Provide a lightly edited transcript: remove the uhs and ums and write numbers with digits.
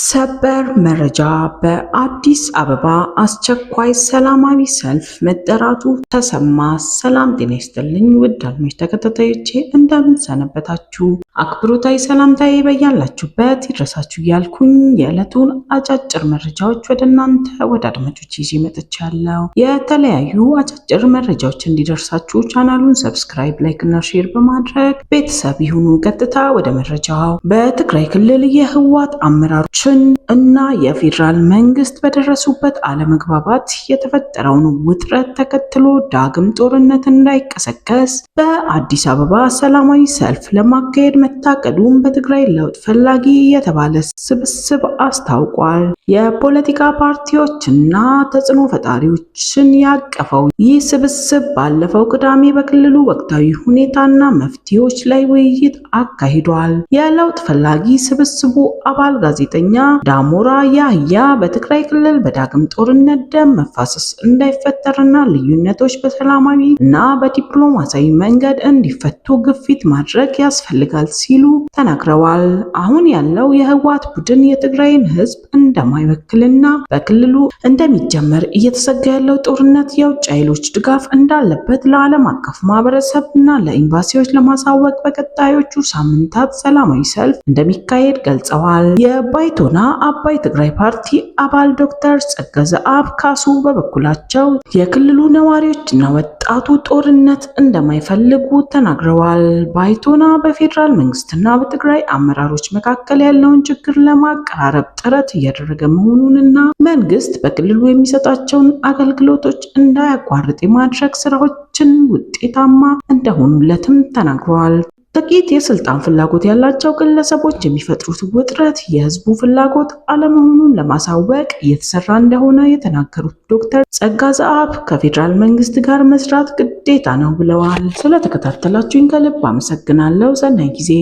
ሰበር መረጃ በአዲስ አበባ አስቸኳይ ሰላማዊ ሰልፍ መጠራቱ ተሰማ። ሰላም ጤና ይስጥልኝ ውድ አድማጭ ተከታታዮቼ እንደምን ሰነበታችሁ? አክብሮታዊ ሰላምታዬ በያላችሁበት ይድረሳችሁ እያልኩኝ የዕለቱን አጫጭር መረጃዎች ወደ እናንተ ወደ አድማጮች ይዤ መጥቻለሁ። የተለያዩ አጫጭር መረጃዎች እንዲደርሳችሁ ቻናሉን ሰብስክራይብ፣ ላይክ እና ሼር በማድረግ ቤተሰብ ይሁኑ። ቀጥታ ወደ መረጃው። በትግራይ ክልል የህወሓት አመራሮች እና የፌዴራል መንግስት በደረሱበት አለመግባባት የተፈጠረውን ውጥረት ተከትሎ ዳግም ጦርነት እንዳይቀሰቀስ በአዲስ አበባ ሰላማዊ ሰልፍ ለማካሄድ መታቀዱን በትግራይ ለውጥ ፈላጊ የተባለ ስብስብ አስታውቋል። የፖለቲካ ፓርቲዎችና ተጽዕኖ ፈጣሪዎችን ያቀፈው ይህ ስብስብ ባለፈው ቅዳሜ በክልሉ ወቅታዊ ሁኔታና መፍትሄዎች ላይ ውይይት አካሂዷል። የለውጥ ፈላጊ ስብስቡ አባል ጋዜጠኛ ዳሞራ ያህያ በትግራይ ክልል በዳግም ጦርነት ደም መፋሰስ እንዳይፈጠርና ልዩነቶች በሰላማዊ እና በዲፕሎማሲያዊ መንገድ እንዲፈቱ ግፊት ማድረግ ያስፈልጋል ሲሉ ተናግረዋል። አሁን ያለው የህወሓት ቡድን የትግራይን ህዝብ እንደማይወክልና በክልሉ እንደሚጀመር እየተሰጋ ያለው ጦርነት የውጭ ኃይሎች ድጋፍ እንዳለበት ለዓለም አቀፍ ማህበረሰብ እና ለኤምባሲዎች ለማሳወቅ በቀጣዮቹ ሳምንታት ሰላማዊ ሰልፍ እንደሚካሄድ ገልጸዋል። የባይቶና አባይ ትግራይ ፓርቲ አባል ዶክተር ጸጋዘአብ ካሱ በበኩላቸው የክልሉ ነዋሪዎችና ወጣቱ ጦርነት እንደማይፈልጉ ተናግረዋል። ባይቶና በፌዴራል መንግስትና በትግራይ አመራሮች መካከል ያለውን ችግር ለማቀራረብ ጥረት እያደረገ መሆኑንና መንግስት በክልሉ የሚሰጣቸውን አገልግሎቶች እንዳያቋርጥ የማድረግ ስራዎችን ውጤታማ እንደሆኑለትም ተናግረዋል። ጥቂት የስልጣን ፍላጎት ያላቸው ግለሰቦች የሚፈጥሩት ውጥረት የህዝቡ ፍላጎት አለመሆኑን ለማሳወቅ እየተሰራ እንደሆነ የተናገሩት ዶክተር ጸጋዘአብ ከፌዴራል መንግስት ጋር መስራት ግዴታ ነው ብለዋል። ስለተከታተላችሁኝ ከልብ አመሰግናለሁ። ሰናይ ጊዜ